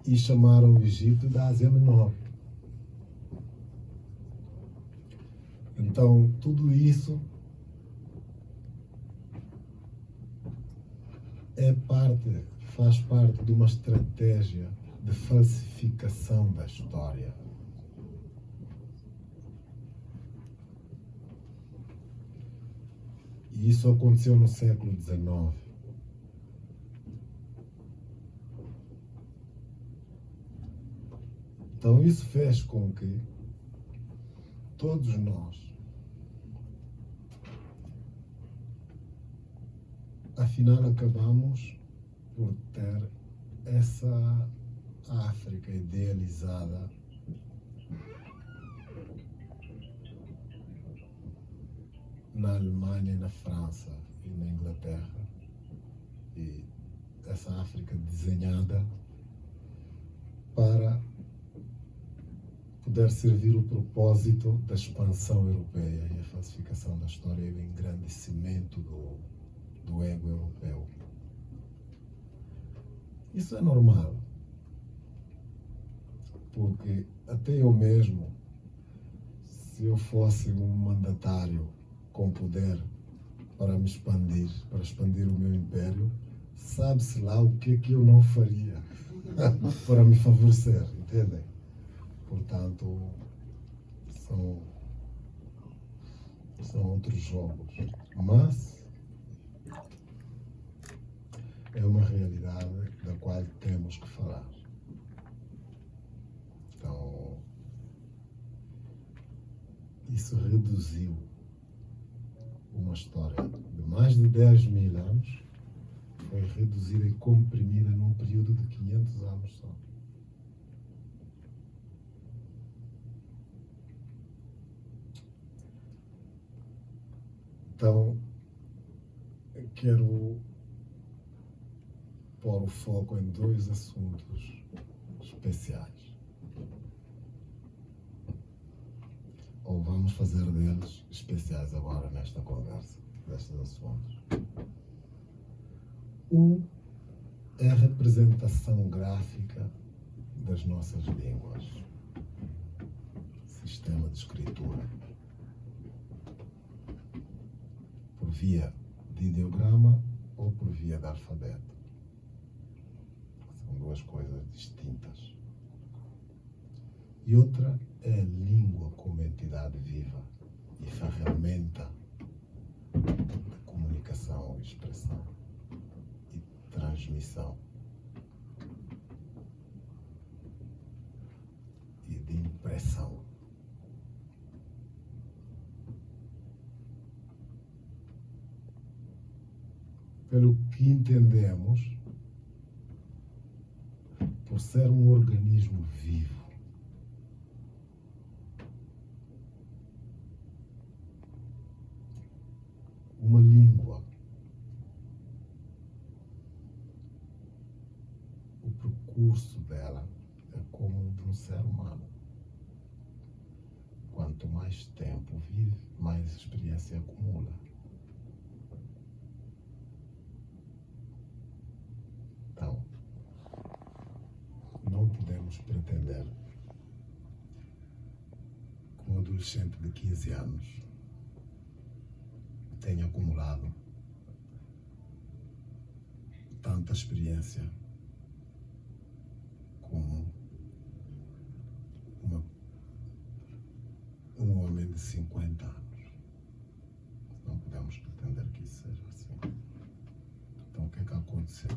e chamaram o Egito da Ásia Menor. Então, tudo isso faz parte de uma estratégia de falsificação da história. E isso aconteceu no século XIX. Então isso fez com que todos nós, afinal, acabamos por ter essa África idealizada na Alemanha e na França e na Inglaterra, e essa África desenhada para poder servir o propósito da expansão europeia e a falsificação da história e o engrandecimento do ego europeu. Isso é normal, porque até eu mesmo, se eu fosse um mandatário com poder para me expandir, para expandir o meu império, sabe-se lá o que eu não faria para me favorecer, entendem? Portanto, são outros jogos, mas é uma realidade da qual temos que falar. Então, isso reduziu uma história de mais de 10.000 anos, foi reduzida e comprimida num período de 500 anos só. Então, eu quero pôr o foco em dois assuntos especiais. Ou vamos fazer deles especiais agora nesta conversa, destes assuntos. Um é a representação gráfica das nossas línguas, sistema de escritura, por via de ideograma ou por via de alfabeto. São duas coisas distintas. E outra é a língua como entidade viva e ferramenta de comunicação, expressão e transmissão e de impressão. Pelo que entendemos, por ser um organismo vivo, uma língua, o percurso dela é como o de um ser humano. Quanto mais tempo vive, mais experiência acumula. Então, não podemos pretender que um adolescente de 15 anos tenha acumulado tanta experiência como um homem de 50 anos. Não podemos pretender que isso seja assim. Então, o que é que aconteceu?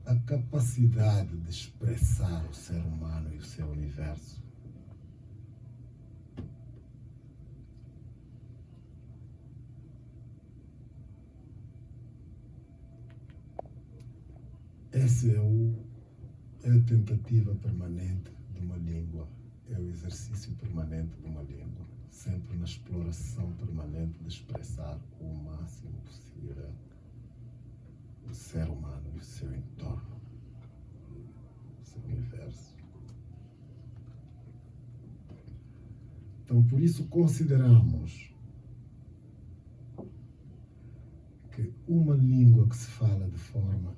A capacidade de expressar o ser humano e o seu universo essa é a tentativa permanente de uma língua, é o exercício permanente de uma língua, sempre na exploração permanente de expressar o máximo possível o ser humano e o seu entorno, o seu universo. Então, por isso consideramos que uma língua que se fala de forma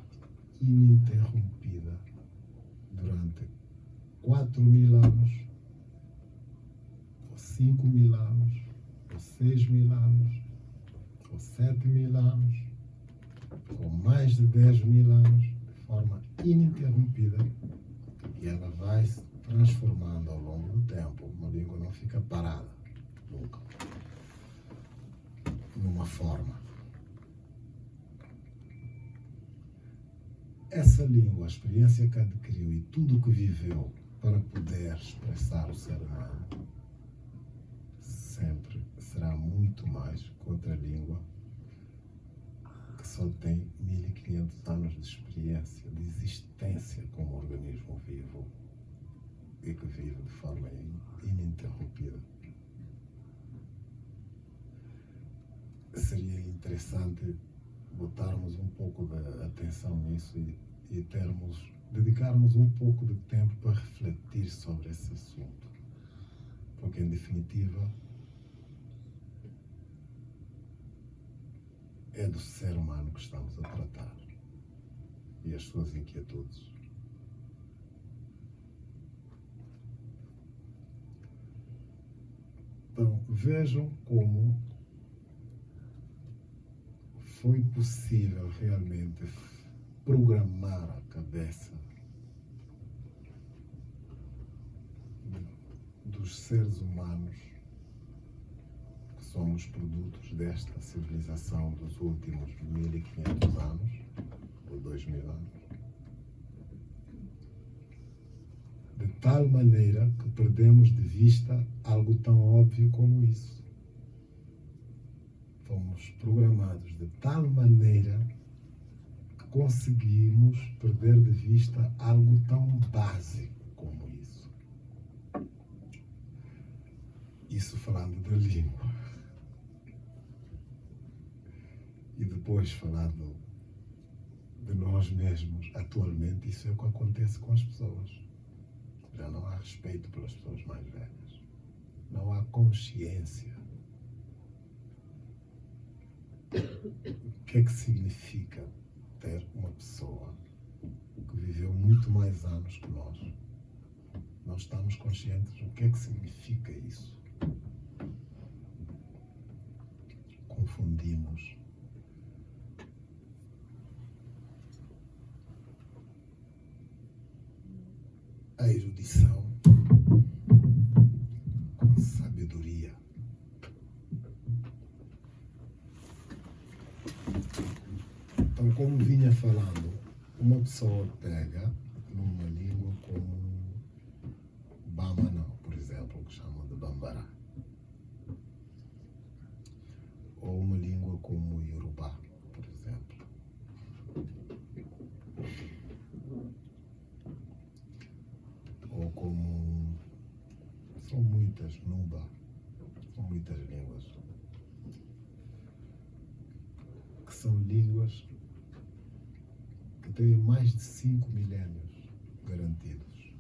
ininterrompida durante 4.000 anos, ou 5.000 anos, ou 6.000 anos, ou 7.000 anos, ou mais de 10.000 anos, de forma ininterrompida, e ela vai se transformando ao longo do tempo. Uma língua não fica parada, nunca, numa forma. Essa língua, a experiência que adquiriu e tudo o que viveu para poder expressar o ser humano, sempre será muito mais que outra língua que só tem 1.500 anos de experiência, de existência como organismo vivo e que vive de forma ininterrompida. Seria interessante botarmos um pouco de atenção nisso e dedicarmos um pouco de tempo para refletir sobre esse assunto, porque em definitiva é do ser humano que estamos a tratar e as suas inquietudes. Então vejam como foi possível realmente programar a cabeça dos seres humanos que somos produtos desta civilização dos últimos 1.500 anos ou 2.000 anos, de tal maneira que perdemos de vista algo tão óbvio como isso. Fomos programados de tal maneira que conseguimos perder de vista algo tão básico como isso. Isso falando da língua. E depois falando de nós mesmos. Atualmente isso é o que acontece com as pessoas. Já não há respeito pelas pessoas mais velhas. Não há consciência. O que é que significa ter uma pessoa que viveu muito mais anos que nós? Não estamos conscientes do que é que significa isso. Confundimos a erudição com sabedoria. Então, como vinha falando, uma pessoa pega numa língua como Bamanão, por exemplo, que chamam de Bambará, ou uma língua como o Yorubá, por exemplo, ou como são muitas, Nuba, são muitas línguas, que são línguas que têm mais de 5 milénios garantidos.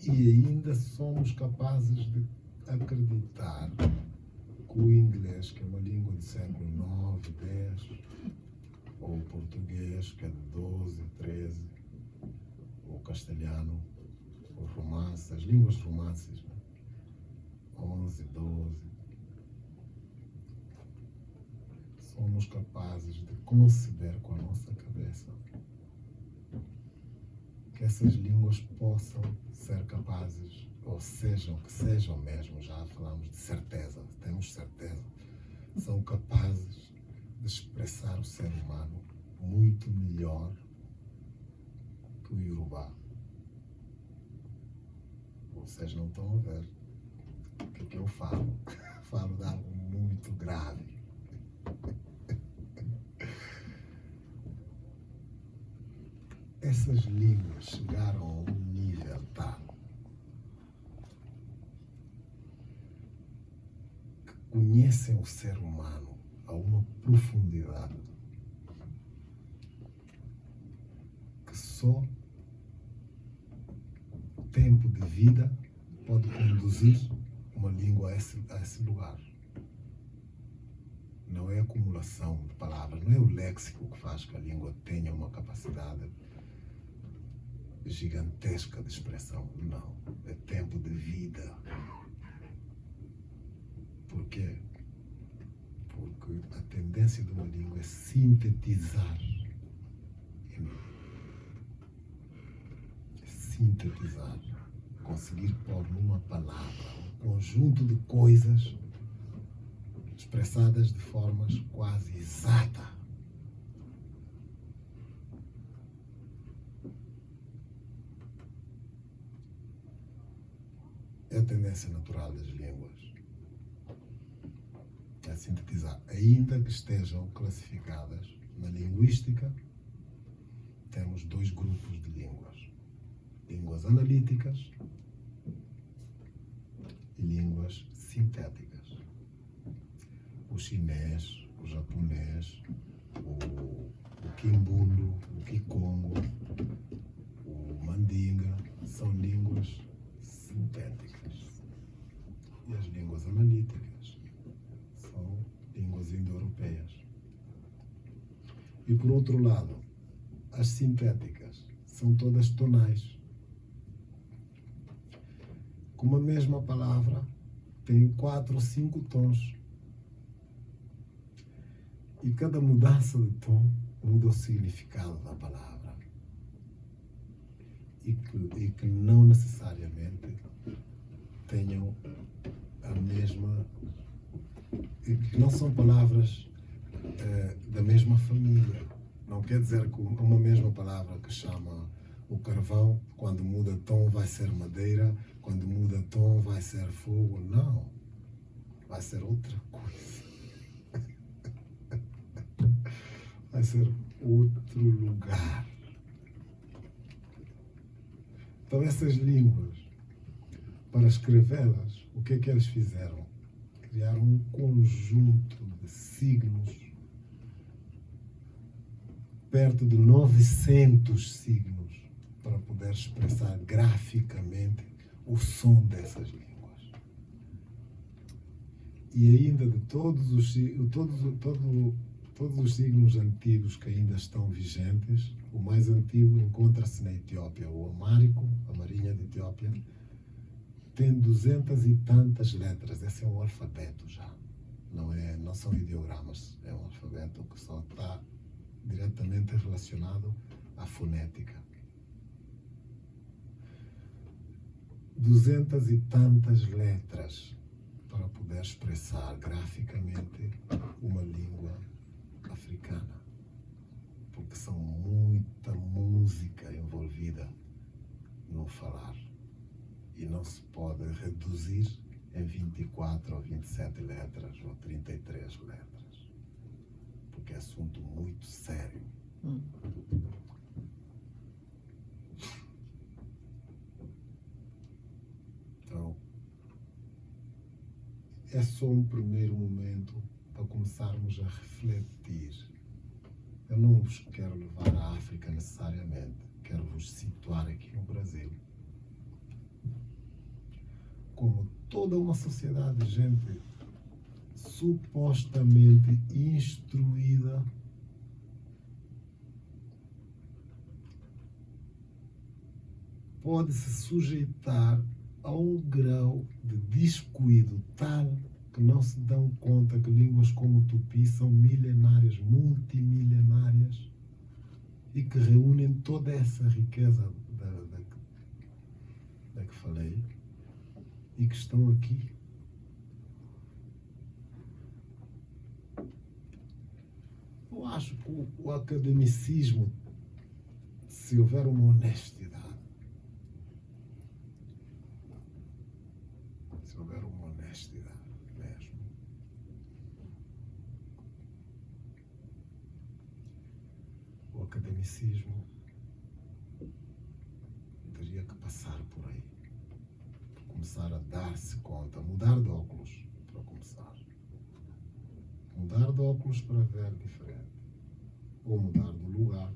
E ainda somos capazes de acreditar que o inglês, que é uma língua do século IX, X, ou o português, que é de 12, 13, ou o castelhano, o romance, as línguas romances, 11, 12, somos capazes de conceber com a nossa cabeça que essas línguas possam ser capazes, ou sejam, que sejam mesmo, já falamos de certeza, temos certeza, são capazes de expressar o ser humano muito melhor que o Yorubá. Vocês não estão a ver o que eu falo. Falo de algo muito grave. Essas línguas chegaram a um nível tal que conhecem o ser humano a uma profundidade que só tempo de vida pode conduzir uma língua a esse lugar. acumulação de palavras, não é o léxico que faz que a língua tenha uma capacidade gigantesca de expressão. Não. É tempo de vida. Por quê? Porque a tendência de uma língua é sintetizar. É sintetizar. Conseguir pôr numa palavra um conjunto de coisas expressadas de formas quase exatas. É a tendência natural das línguas. É sintetizar. Ainda que estejam classificadas na linguística, temos dois grupos de línguas. Línguas analíticas e línguas sintéticas. O chinês, o japonês, o quimbundo, o kikongo, o mandinga, são línguas sintéticas. E as línguas analíticas são línguas indo-europeias. E por outro lado, as sintéticas são todas tonais. Com uma mesma palavra tem 4 ou 5 tons. E cada mudança de tom muda o significado da palavra. E que não necessariamente tenham a mesma... E que não são palavras da mesma família. Não quer dizer que uma mesma palavra que chama o carvão, quando muda tom vai ser madeira, quando muda tom vai ser fogo. Não. Vai ser outra coisa. Vai ser outro lugar. Então essas línguas, para escrevê-las, o que é que eles fizeram? Criaram um conjunto de signos, perto de 900 signos, para poder expressar graficamente o som dessas línguas. E ainda de todos os signos antigos que ainda estão vigentes, o mais antigo encontra-se na Etiópia, o amárico, a marinha de Etiópia, tem 200 e tantas letras. Esse é um alfabeto já. Não são ideogramas, é um alfabeto que só está diretamente relacionado à fonética. 200 e tantas letras para poder expressar graficamente uma língua africana, porque são muita música envolvida no falar e não se pode reduzir em 24 ou 27 letras ou 33 letras, porque é assunto muito sério. Então, é só um primeiro momento para começarmos a refletir. Eu não vos quero levar à África necessariamente, quero vos situar aqui no Brasil. Como toda uma sociedade de gente supostamente instruída, pode se sujeitar a um grau de descuido tal que não se dão conta que línguas como o tupi são milenárias, multimilenárias, e que reúnem toda essa riqueza da que falei, e que estão aqui. Eu acho que o academicismo, se houver uma honestidade, mesmo, o academicismo teria que passar por aí, começar a dar-se conta, mudar de óculos para começar, mudar de óculos para ver diferente, ou mudar do lugar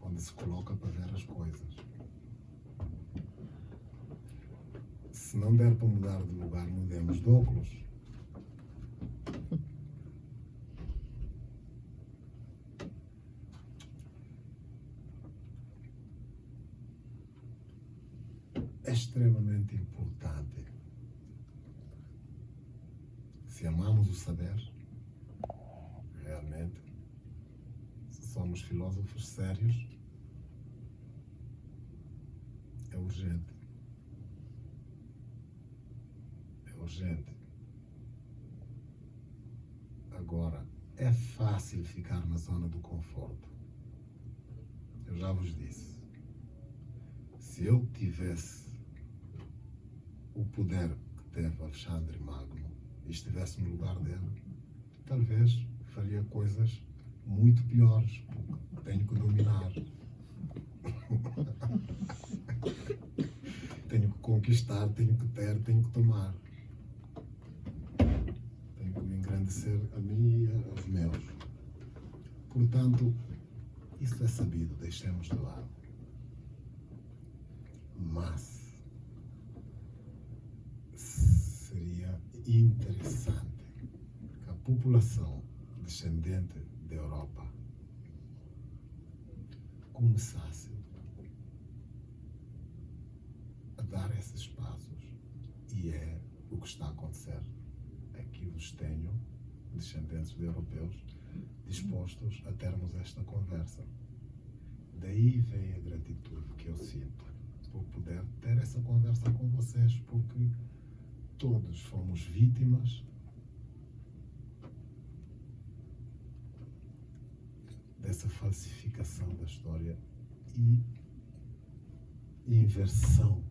onde se coloca para ver as coisas. Se não der para mudar de lugar, mudemos de óculos. extremamente importante. Se amamos o saber, realmente, se somos filósofos sérios, é urgente. É urgente. Agora, é fácil ficar na zona do conforto. Eu já vos disse. Se eu tivesse o poder que teve Alexandre Magno e estivesse no lugar dele, talvez faria coisas muito piores, porque tenho que dominar. Tenho que conquistar, tenho que ter, tenho que tomar. Tenho que me engrandecer a mim e aos meus. Portanto, isso é sabido, deixemos de lado. Mas seria interessante que a população descendente da Europa começasse a dar esses passos. E é o que está a acontecer. Aqui vos tenho, descendentes de europeus, dispostos a termos esta conversa. Daí vem a gratitude que eu sinto por poder ter essa conversa com vocês, porque todos fomos vítimas dessa falsificação da história e inversão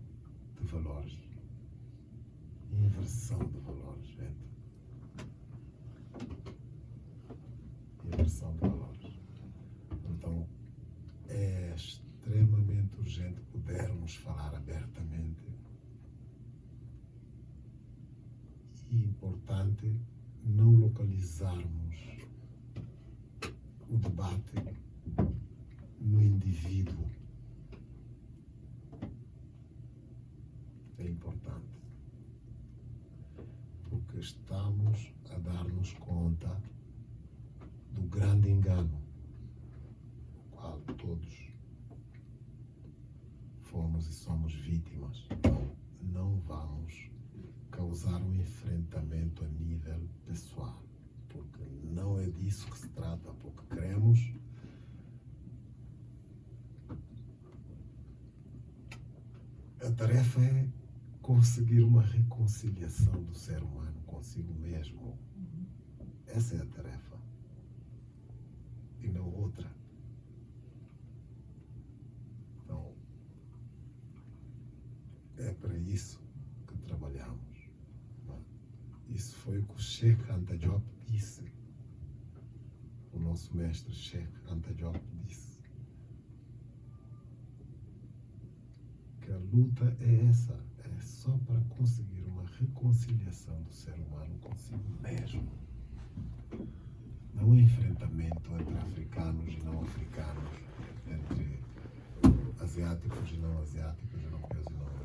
de valores. Inversão de valores, gente. Inversão de valores. Então, é extremamente urgente podermos falar abertamente e importante não localizarmos o debate no indivíduo. É importante, porque estamos a dar-nos conta do grande engano, do qual todos fomos e somos vítimas. Então, não vamos causar um enfrentamento a nível pessoal, porque não é disso que se trata, porque queremos a tarefa é conseguir uma reconciliação do ser humano consigo mesmo. Essa é a tarefa e não outra. Então, é para isso que trabalhamos. Isso foi o que o Sheikh Anta Diop disse. O nosso mestre Sheikh Anta Diop disse que a luta é essa, é só para conseguir uma reconciliação do ser humano consigo mesmo. Não é enfrentamento entre africanos e não africanos, entre asiáticos e não asiáticos, europeus e não europeus.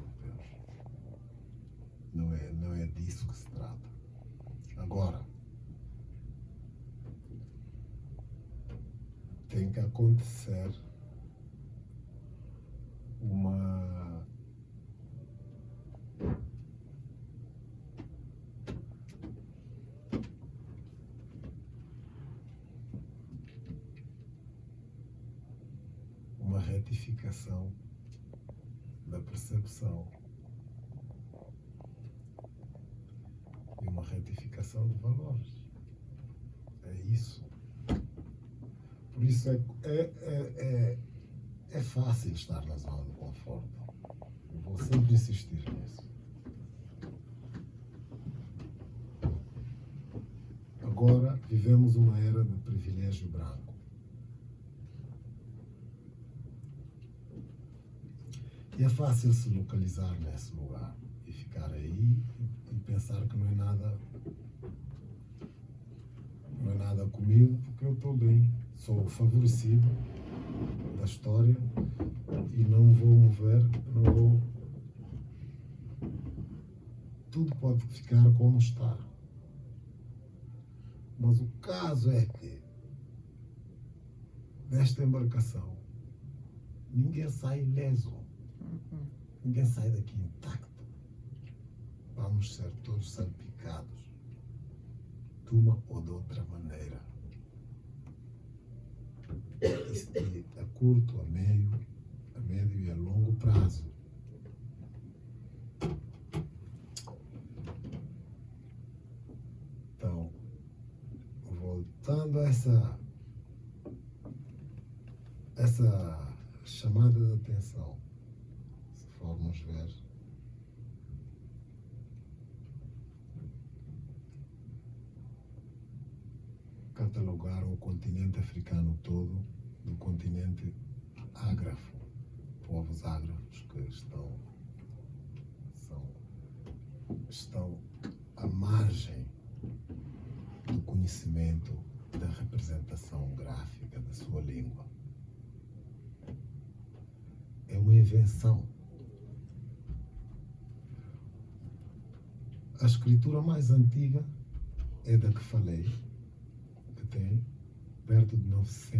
Não é disso que se trata. Agora, tem que acontecer uma retificação da percepção e uma retificação de valores. É isso. Por isso é fácil estar na zona do conforto. Eu vou sempre insistir nisso. Agora vivemos uma era de privilégio branco. E é fácil se localizar nesse lugar e ficar aí e pensar que não é nada comigo, porque eu estou bem, sou favorecido da história e não vou mover, tudo pode ficar como está. Mas o caso é que desta embarcação ninguém sai ileso. Ninguém sai daqui intacto. vamos ser todos salpicados de uma ou de outra maneira. Isso é a curto, a médio e a longo prazo. Então, voltando a essa chamada de atenção, se formos ver, catalogaram o continente africano todo do continente ágrafo, povos ágrafos que estão à margem do conhecimento da representação gráfica da sua língua. É uma invenção. A escritura mais antiga é da que falei, que tem perto de 900